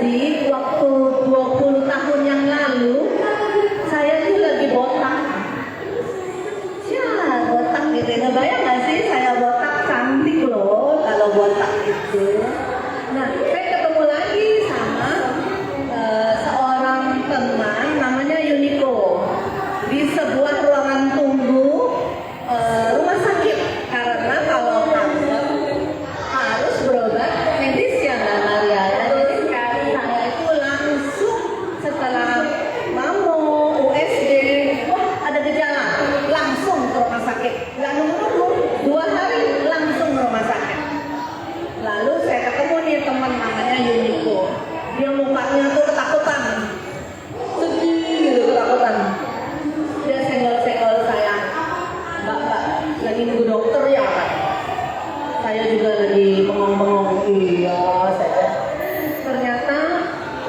Jadi waktu 20 tahun yang lalu saya tuh lagi botak. Ya botak gitu. Ngebayang nggak sih saya botak? Cantik loh kalau botak itu. Nah saya ketemu lagi sama seorang teman namanya Yuniko di sebuah ruangan tunggu rumah sakit, karena kalau kanker harus berobat medis ya Mbak Maria. Jadi saya itu langsung setelah mau USG, wah ada gejala, langsung ke rumah sakit, nggak nunggu-nunggu 2 hari langsung ke rumah sakit. Lalu saya ketemu nih teman namanya Yuniko, dia mukanya tuh ketakutan, sedih gitu, ketakutan. Dia senggol-senggol saya, mbak lagi nunggu dokter ya Pak? Saya juga lagi bengong-bengong. Iya saya. Ternyata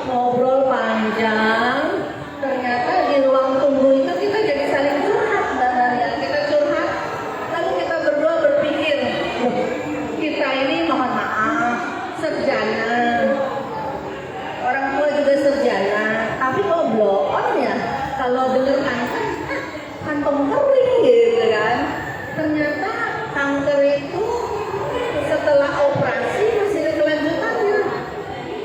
ngobrol panjang. Ternyata di ruang tunggu itu kita jadi saling curhat, Mbak Maria. Kita curhat, lalu kita berdua berpikir, loh, kita ini mohon maaf sarjana, orang tua juga sarjana, tapi kok blow on ya kalau denger kanker kantong kering gitu kan. Ternyata kanker itu setelah operasi masih ada kelanjutannya.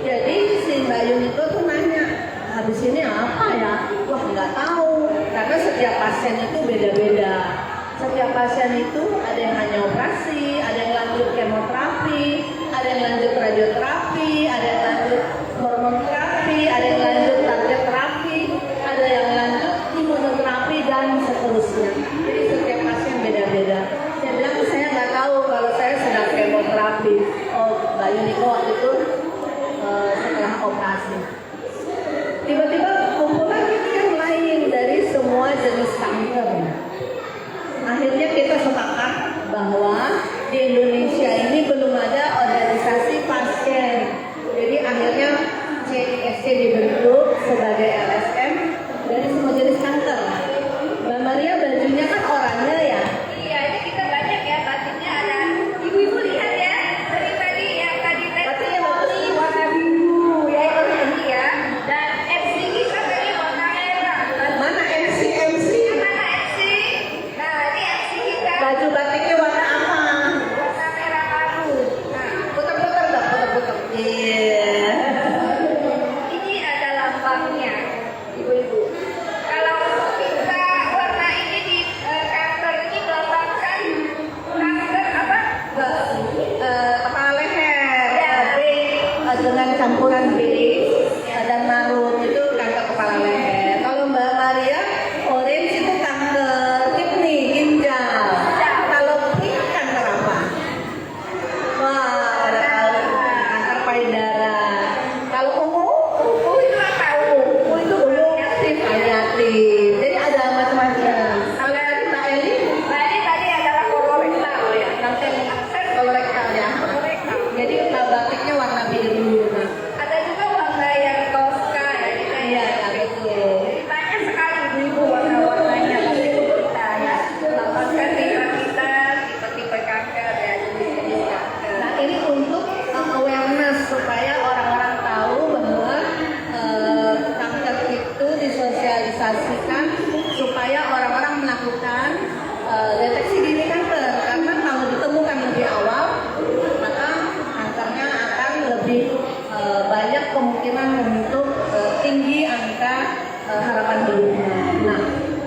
Jadi si Mbak Yuniko tuh nanya, habis ini apa ya? Wah nggak tahu, karena setiap pasien itu beda-beda. Setiap pasien itu ada yang hanya operasi, ada yang lanjut kemoterapi, ada yang lanjut radioterapi, ada yang lanjut hormon terapi, ada yang lanjut target terapi, ada yang lanjut imunoterapi dan seterusnya. Jadi setiap pasien beda-beda. Saya bilang saya nggak tahu kalau saya sedang kemoterapi. Oh Mbak Yuniko waktu itu setelah operasi. Tiba-tiba kumpulan yang lain dari semua jenis kanker. Akhirnya kita sepakat bahwa di Indonesia ini belum ada organisasi pasien. Jadi akhirnya CISC dibentuk sebagai LSM dari semua jenis kanker. Mbak Maria bajunya kan oranye ya? Iya, ini kita banyak ya, bajunya ada. Ibu-ibu lihat ya, dari tadi ya, tadi Bajunya bagus. warna biru ya, ini ya. Dan MC kita tadi warna merah. Mana MC? Mana MC? Nah, ini MC kita Baju batiknya warna apa? warna merah baru. Nah, Putar-putar dong, putar-putar. Iya. ini ada lambangnya, ibu-ibu. Kalau kita warna ini di kanker ini melambangkan kanker apa? Kepala leher, B dengan campuran B dan marun itu kanker kepala leher. Kalau Mbak Maria, orange itu kanker kidney, ginjal. Kalau pink kanker apa? Wah, ada kanker payudara. Kalau ungu itu apa? Ungu itu variatif. Jadi ada macam-macam. Kalau dari Mbak Eli, Tadi adalah kolorektal ya. nanti akses kolorektal ya. Kolorektal. Jadi batiknya warna biru. Nah, Ada juga warna yang toska ya. iya, betul. Jadi banyak sekali ibu-ibu warna-warnanya pasti kita ya. Lambangkan kita tipe-tipe kanker ya, jenis-jenis kanker. Nah, ini untuk awareness supaya orang-orang tahu bahwa kanker itu disosialisasikan supaya orang-orang melakukan deteksi dini kanker, karena kalau ditemukan lebih awal maka kankernya akan lebih banyak kemungkinan untuk tinggi angka harapan hidupnya. Nah,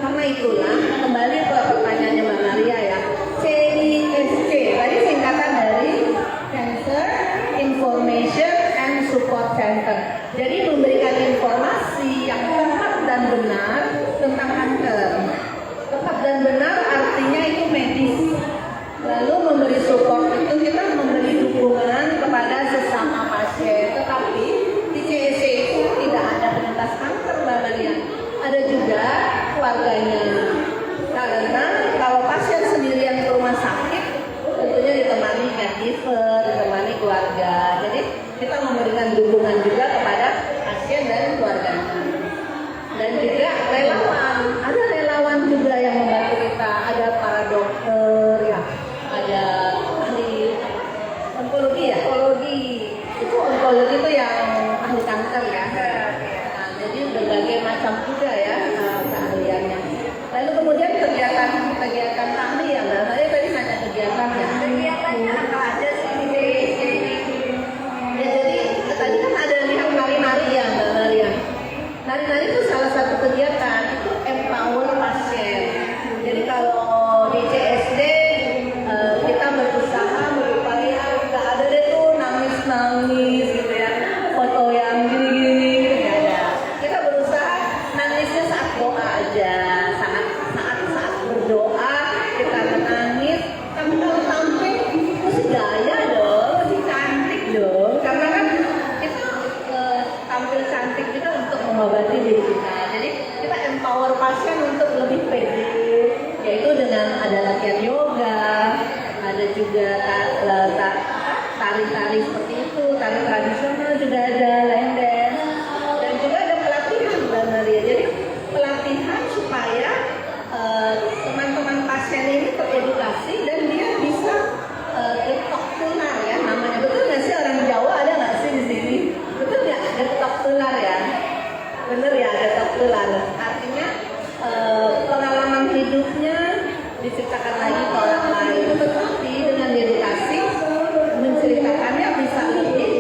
karena itulah kembali ke pertanyaannya Mbak Maria ya, CISC tadi singkatan dari Cancer Information and Support Center. Jadi memberikan informasi yang tepat dan benar tentang kanker. Tepat dan benar artinya itu medis. Lalu memberi support itu kita memberi dukungan kepada sesama pasien. Tetapi di CISC itu tidak hanya penyintas kanker Mbak Maria, ada juga keluarganya. macam juga ya keahliannya. Lalu kemudian kegiatan tadi ya, saya tadi nanya kegiatannya. Kegiatannya apa aja sih di DIY ini? Ya, jadi tadi kan ada lihat nari-nari ya, Mbak Maria. Nari-nari itu salah satu kegiatan, itu empower pasien. Jadi kalau di CSD kita berusaha berupaya nggak ada deh tuh nangis-nangis gitu ya, foto yang gini-gini gitu nggak ada. Kita berusaha nangisnya saat doa aja, saat berdoa kita menangis. Tapi kalau tampil mesti gaya dong, mesti cantik dong, karena kan itu tampil cantik juga untuk mengobati diri kita. Jadi kita empower pasien untuk lebih pede, yaitu dengan ada latihan yoga, ada juga tari-tari seperti itu, tari tradisional juga ada, line dance, dan juga ada pelatihan Mbak Maria. Jadi pelatihan supaya teman-teman pasien ini teredukasi dan dia bisa getok tular ya namanya. Betul nggak sih, orang Jawa ada nggak sih di sini? Betul nggak getok tular ya? Bener ya, getok tular. Artinya pengalaman hidupnya diceritakan lagi ke orang lain, tetapi dengan edukasi menceritakannya bisa lebih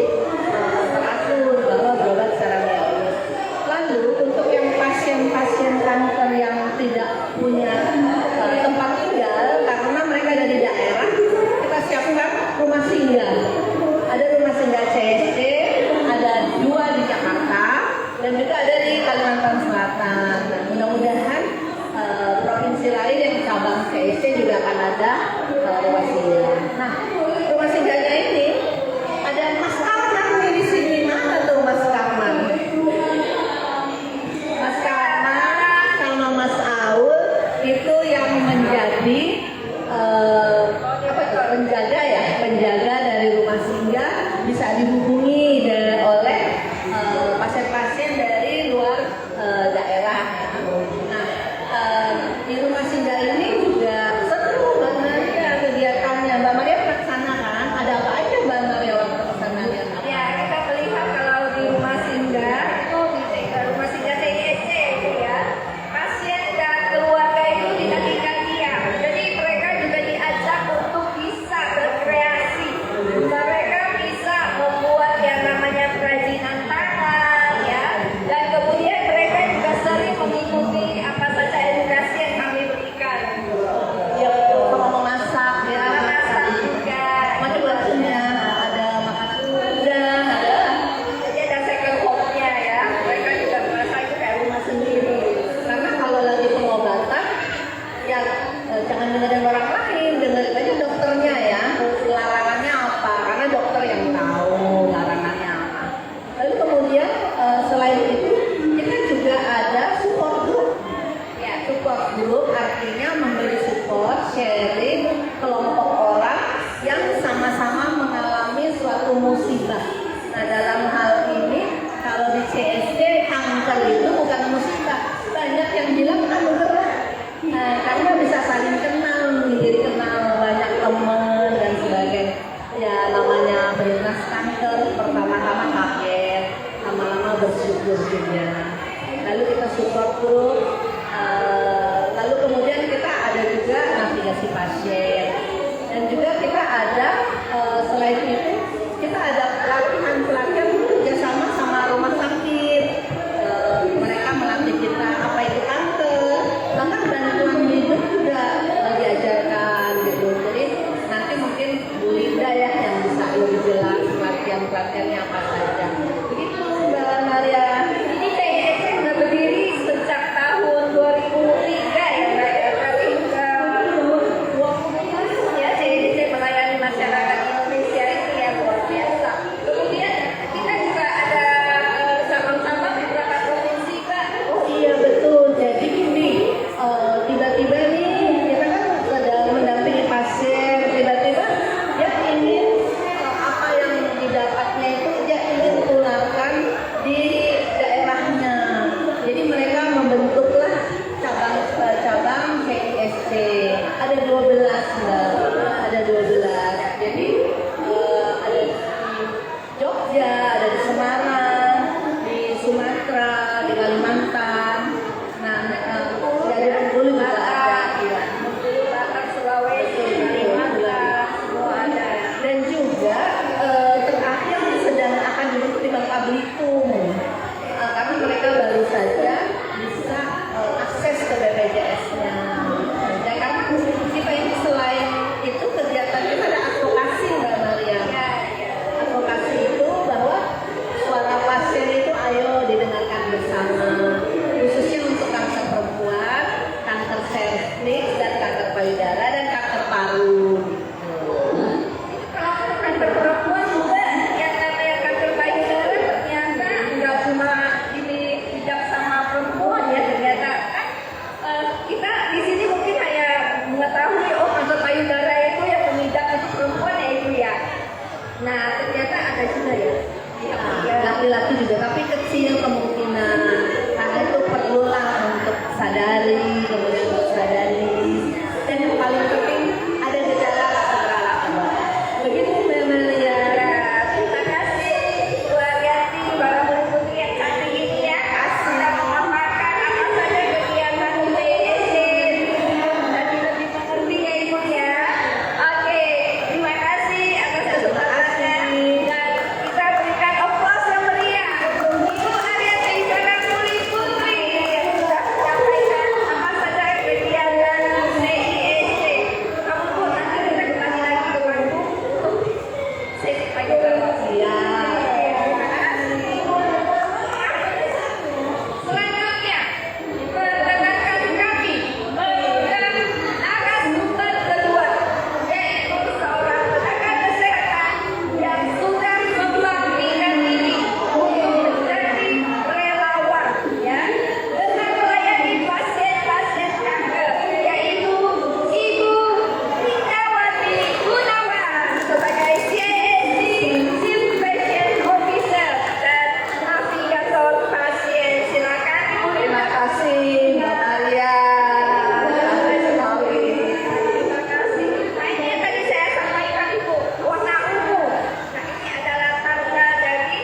teratur bahwa berobat secara medis. Lalu untuk yang pasien-pasien kanker yang tidak punya tempat tinggal karena mereka ada di daerah, kita siapkan rumah singgah. Ada rumah singgah CSD, ada 2 di Jakarta dan juga ada di Kalimantan Selatan. Nah, mudah-mudahan provinsi lain yang cabang CSD juga akan ada rumah singgah. Nah, rumah singgahnya ini ada Mas Karman nih di sini. Mana tuh Mas Karman? Mas Karman sama Mas Aul itu yang menjadi penjaga dari rumah singgah, bisa dihubungi oleh pasien-pasien dari luar daerah. Nah, di rumah singgah ini juga seru Mbak Maria kegiatannya. Mbak Maria pernah kesana kan? Ada apa aja Mbak Maria waktu kesana lihat apa? Ya, kita melihat kalau di rumah singgah itu di rumah singgah DIY itu ya, pasien dan keluarga itu tidak tinggal diam. Jadi mereka juga diajak untuk bisa berkreasi. Mereka bisa membuat yang namanya kerajinan tangan ya, dan kemudian mereka juga sering mengikuti apa saja edukasi yang kami berikan. Ya, sama memasak ya, Masak juga. macam-macamnya. Ada makan kuda, Jadi ada second home-nya ya. Mereka juga merasa itu kayak rumah sendiri. karena kalau lagi pengobatan ya jangan dengerin orang lain, dengerin aja dokternya ya, larangannya apa, karena dokter yang tahu larangannya apa. Lalu kemudian selain itu kita juga ada support group ya. Support group artinya memberi support, sharing kelompok orang yang sama-sama mengalami suatu musibah. Nah, dalam hal ini kalau di CSD kanker itu bukan musibah, banyak yang bilang anugerah. Nah, karena bisa saling kenal, jadi kenal banyak teman dan sebagainya. Ya, namanya beringas kanker, pertama-tama kaget, lama-lama bersyukur juga. Lalu kita support group, lalu kemudian kita ada juga navigasi pasien, dan juga kita ada selain itu kita ada pelatihan kerjasama sama rumah sakit. Mereka melatih kita apa itu kanker, bahkan bantuan hidup juga diajarkan gitu. Jadi nanti mungkin Bu Linda ya yang bisa lebih jelas pelatihan-pelatihannya apa saja. Begitu Mbak Maria. Ini DIY sudah berdiri sejak tahun Belitung. Kami mereka baru saja bisa akses ke BPJS-nya. Ya karena kita ini selain itu kegiatan kita ada advokasi Mbak Maria. Advokasi itu bahwa suara pasien itu ayo didengarkan bersama, khususnya untuk kanker perempuan, kanker cervix dan kanker payudara dan kanker paru. Kalau kanker perempuan juga yang namanya kanker payudara ternyata nggak cuma ini tidak sama perempuan ya, ternyata kan kita di sini mungkin hanya mengetahui oh kanker payudara itu yang mengidap untuk perempuan ya itu ya. Nah ternyata ada juga ya. Laki-laki juga, tapi kecil kemungkinan. Karena itu perlulah untuk sadari, kemudian untuk sadari. Dan yang paling penting ada gejala segera lapor. Begitu Mbak Maria. Terima kasih keluarga para murid putri yang cantik ini ya. Sudah mengamalkan apa saja kegiatan UPSC dan lebih mengerti ya ibu ya. Oke, terima kasih atas kesempatannya dan kita berikan applause yang meriah untuk Ibu Ariati para murid putri yang sudah menyampaikan apa saja kegiatan CISC. Kamu pun nanti kita kembali lagi denganmu untuk sesi pagi. Ya. Selanjutnya, perkenalkan kami memegang narasumber kedua, yaitu seorang tenaga kesehatan yang sudah membangkitkan diri untuk menjadi relawan, ya, dengan melayani pasien-pasien kanker, yaitu Ibu Rindawati Gunawan sebagai CSD Chief Patient Officer dan navigator pasien. Silakan Ibu Terima kasih Mbak Maria. Sampai sekali. Terima kasih. Nah ini yang tadi saya sampaikan Ibu, warna ungu. Nah ini adalah tanda dari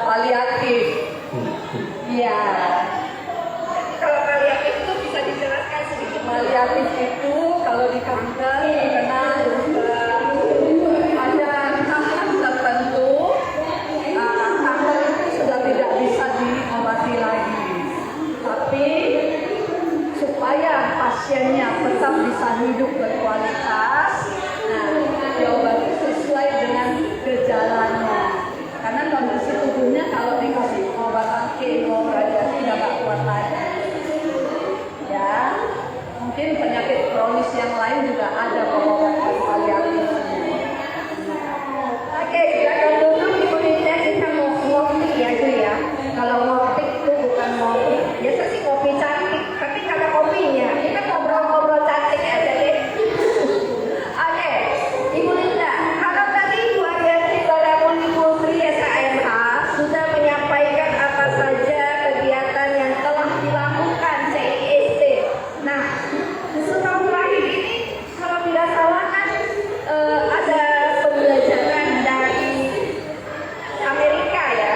Paliatif. Iya. kalau paliatif itu bisa dijelaskan sedikit. Paliatif itu kalau di kanker dikenal ada tahap tertentu kanker itu sudah tidak bisa diobati lagi. Tapi supaya pasiennya tetap bisa hidup berkualitas, nah diobati sesuai dengan gejalanya. Karena kondisi tubuhnya kalau dikasih obat kemo radiasi nggak kuat lagi. Ya, mungkin penyakit kronis yang lain juga ada pengobatan paliatif. Oke, silakan duduk Ibu Linda, kita mau ngopi ya itu ya. Kalau ngopi itu bukan ngopi, biasa sih kopi cantik, tapi kata kopinya kita ngobrol-ngobrol cantik aja deh. Oke, Ibu Linda, kalau tadi Bu Ariati para murid putri SKMH sudah menyampaikan apa saja kegiatan yang telah dilakukan CISC. Nah, setahun terakhir ini kalau tidak salah kan ada pembelajaran dari Amerika ya,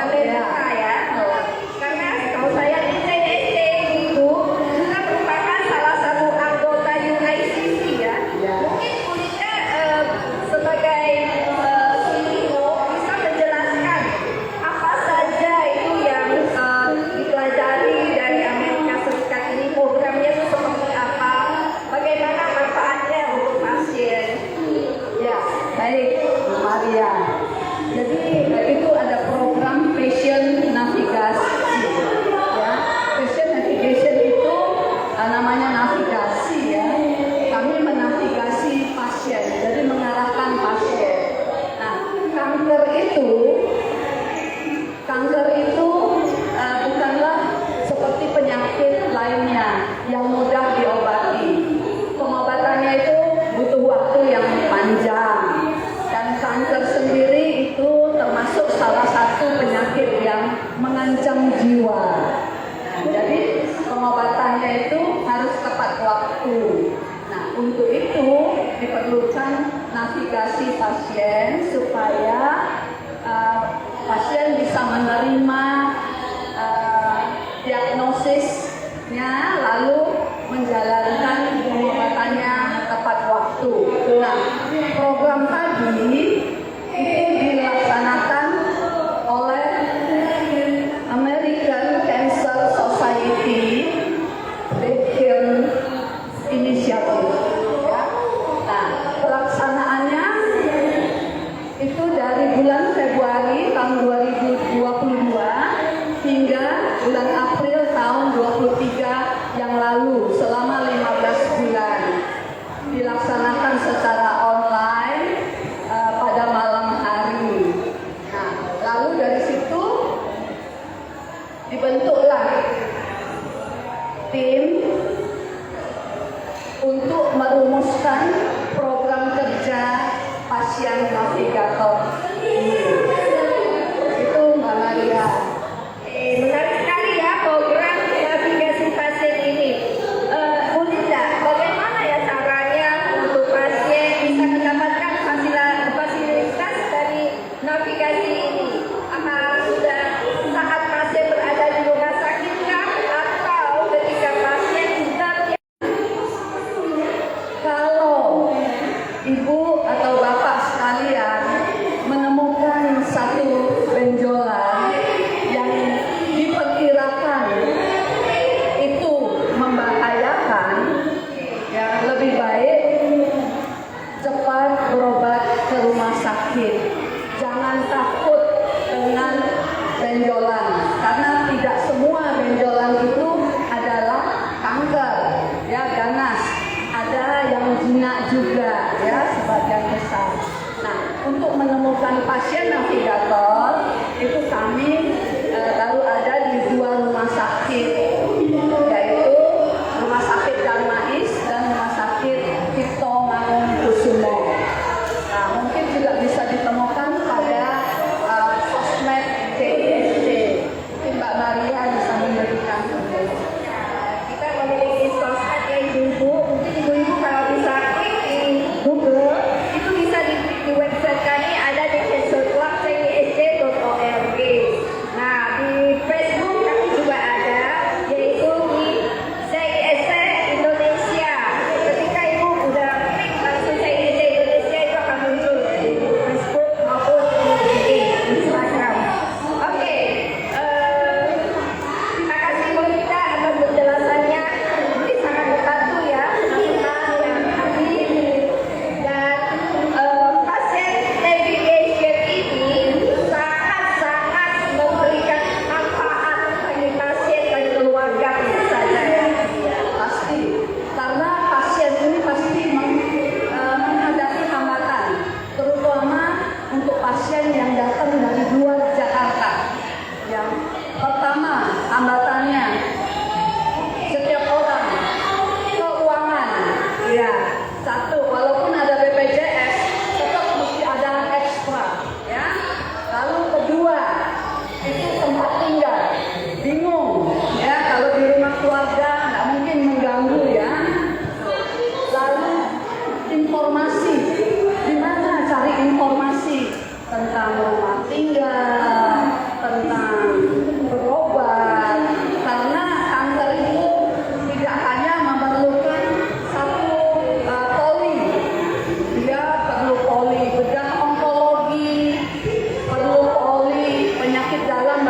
Amerika ya. Karena kalau saya di CISC itu kita merupakan salah satu anggota UICC ya. Mungkin Bu Linda sebagai CEO bisa menjelaskan apa saja itu yang dipelajari dari Amerika Serikat ini, programnya itu seperti apa, bagaimana manfaatnya untuk pasien. Ya, baik Bu Maria. Jadi itu ada program patient navigasi. Ya, patient navigation itu namanya navigasi ya. Kami menavigasi pasien, jadi mengarahkan pasien. Nah, kanker itu bukanlah seperti penyakit lainnya yang mudah diobati. Pengobatannya itu butuh waktu yang panjang. Dan kanker sendiri itu termasuk salah satu penyakit yang mengancam jiwa. Nah, jadi pengobatannya itu harus tepat waktu. Nah, untuk itu diperlukan navigasi pasien supaya pasien bisa menerima diagnosisnya lalu menjalankan pengobatannya tepat waktu. Nah, program tadi itu dilaksanakan Lalu dari situ dibentuklah tim untuk merumuskan program kerja pasien navigator. Itu Mbak Maria. Menarik sekali ya program navigasi pasien ini. Bu Linda, bagaimana ya caranya untuk pasien bisa mendapatkan fasilitas dari navigasi ini? Apa sudah saat pasien berada di rumah sakit kah? Atau ketika pasien sedang Kalau ibu atau bapak sekalian menemukan satu benjolan yang diperkirakan itu membahayakan, ya lebih baik cepat berobat ke rumah sakit. Jangan takut dengan benjolan, karena tidak semua benjolan itu adalah kanker, ya ganas. Ada yang jinak juga, ya sebagian besar. Nah, untuk menemukan pasien navigator itu kami baru ada di 2 rumah sakit, yaitu Rumah Sakit Darmais dan Rumah Sakit Cipto Mangunkusumo. Nah, mungkin juga bisa ditemukan pada sosmed CISC. Mungkin Mbak Maria bisa memberikan kita memiliki sosmed ya ibu-ibu, mungkin ibu-ibu kalau bisa klik di Google itu bisa di website kami ada di censurclub.cisc.org. Nah di Facebook kami juga ada, yaitu di CISC Indonesia. Ketika ibu udah klik langsung CISC Indonesia itu akan muncul di Facebook maupun di Instagram. Oke, terima kasih Bu Rita atas penjelasannya. Ini sangat membantu ya teman-teman yang ahli dan pasien navigation ini sangat-sangat memberikan manfaat bagi pasien dan keluarga tentu saja ya. pasti, karena pasien ini pasti menghadapi hambatan, terutama untuk pasien yang datang dari luar Jakarta. Yang pertama hambatannya, setiap orang keuangan, ya satu, walaupun ada BPJS tetap mesti ada ekstra, ya. Lalu kedua itu tempat tinggal, bingung, ya kalau di rumah keluarga nggak mungkin mengganggu, ya. Lalu informasi, di mana cari informasi tentang rumah tinggal, tentang berobat, karena kanker itu tidak hanya memerlukan satu poli, dia perlu poli bedah onkologi, perlu poli penyakit dalam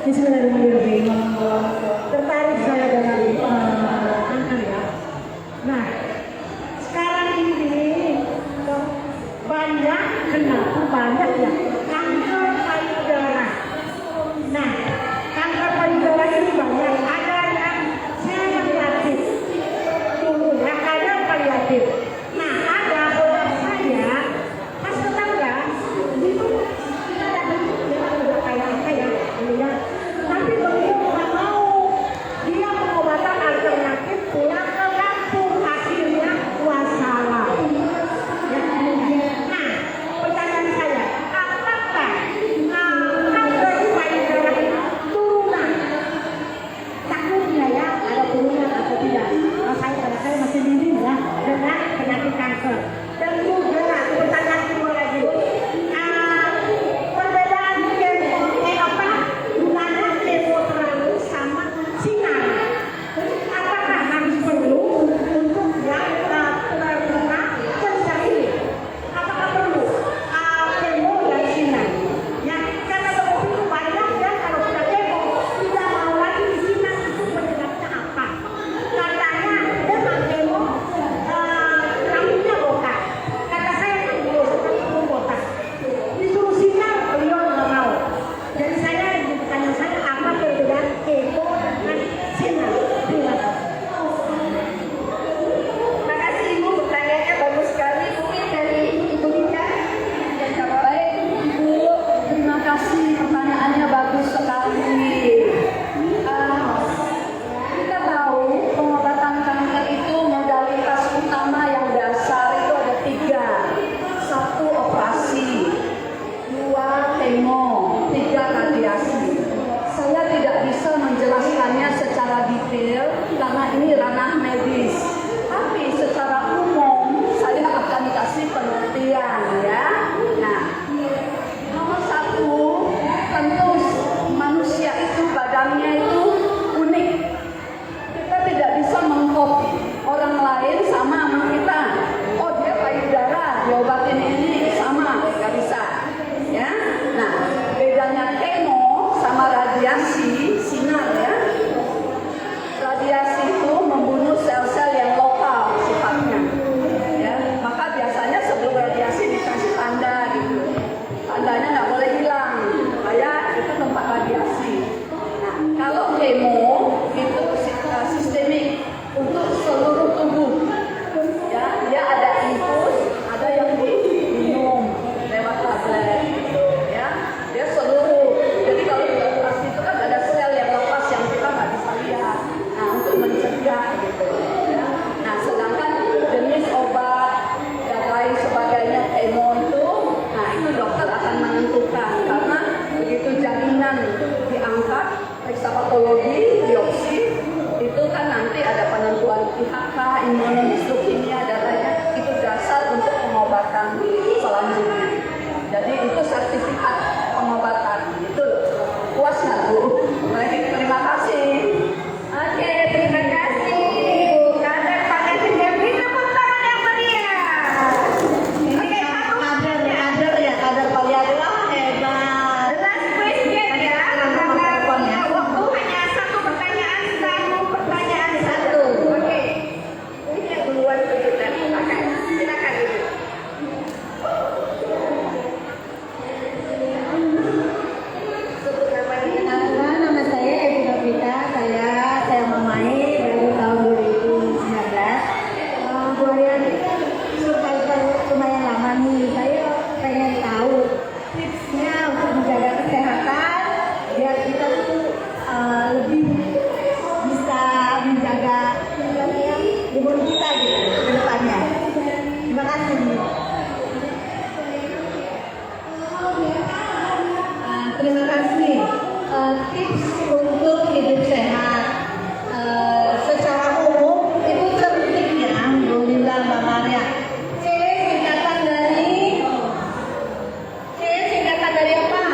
Bismillahirrahmanirrahim. Tertarik saya dengan kanker ya. Nah, sekarang ini banyak, kenapa banyak ya kanker payudara. Nah, kanker payudara ini banyak. Ada yang selebritis, ya, ada paliatif. Nah, ada orang saya pas tetangga itu udah kayak apa ya, ya. Tapi beliau nggak mau, dia pengobatan alternatif pulang ke kampung, akhirnya wassalam. Ya, nah, pertanyaan saya, apakah kanker payudara itu turunan? Takutnya ya, ada turunan atau tidak? Kalau saya masih dini ya dengan penyakit kanker. Dan juga pertanyaan kedua lagi, perbedaan gunanya kemoterapi sama sinar. Apakah harus perlu untuk yang terkena kanker ini? Apakah perlu kemo dan sinar? Ya, karena begitu banyak ya, kalau sudah kemo tidak mau lagi di sinar, itu penyebabnya apa? Katanya dengan kemo rambutnya botak. Kata saya kan belum botak. Disuruh sinar beliau nggak mau. Jadi saya bertanya saya apa perbedaan kemo dengan sinar? Terima kasih. Makasih Ibu, pertanyaannya bagus sekali. Mungkin dari Ibu Linda yang jawab. Baik, Ibu, terima kasih, pertanyaannya bagus sekali. Kita tahu pengobatan kanker itu modalitas utama yang dasar itu ada 3. 1 operasi, 2 kemo, 3 radiasi. Saya tidak bisa menjelaskannya secara detail karena ini ranah medis. Tapi secara umum saya akan kasih pengertian ya. Nah, nomor 1, tentu manusia itu badannya itu unik. Kita tidak bisa mengcopy orang lain sama kita. Oh, dia payudara, diobatin ini sama, nggak bisa. Ya. Nah, bedanya kemo sama radiasi sinar ya. Radiasi itu membunuh sel-sel yang lokal sifatnya. Ya, maka biasanya sebelum radiasi dikasih tanda gitu. Tandanya nggak boleh hilang, kayak itu tempat radiasi. Nah, kalau kemo itu sistemik untuk seluruh tubuh. Ya, dia ada infus, ada yang diminum lewat tablet. Ya, dia seluruh. Jadi kalau di operasi itu kan ada sel yang lepas yang kita nggak bisa lihat. Nah, untuk mencegah gitu. Ya. Nah, sedangkan jenis obat dan lain sebagainya kemo itu, nah itu dokter akan menentukan karena begitu jaminan diangkat periksa patologi, biopsi, itu kan nanti ada penentuan IHK, imunohistokinia dan lainnya, itu dasar untuk pengobatan selanjutnya. Jadi itu sertifikat pengobatan. Itu puas nggak Bu? Baik, terima kasih. Oke, terima kasih Ibu. Kader Paliatif Beri tepuk tangan yang meriah. Oke, satu Kader ya, kader paliatif. Wah, hebat. last question ya. Karena waktu hanya satu pertanyaan. Oke. Ini yang duluan dulu dan silakan. Silakan Ibu. Sebut namanya. Nama saya Ibu Novita, saya mamai dari tahun 2019. Buayan sudah lumayan lama nih. Saya pengen tahu tipsnya untuk menjaga kesehatan biar kita tuh lebih bisa menjaga imun kita gitu ke depannya. Terima kasih. Terima kasih. Tips untuk hidup sehat secara umum itu penting ya, Bu Linda, Mbak Maria. C singkatan dari apa?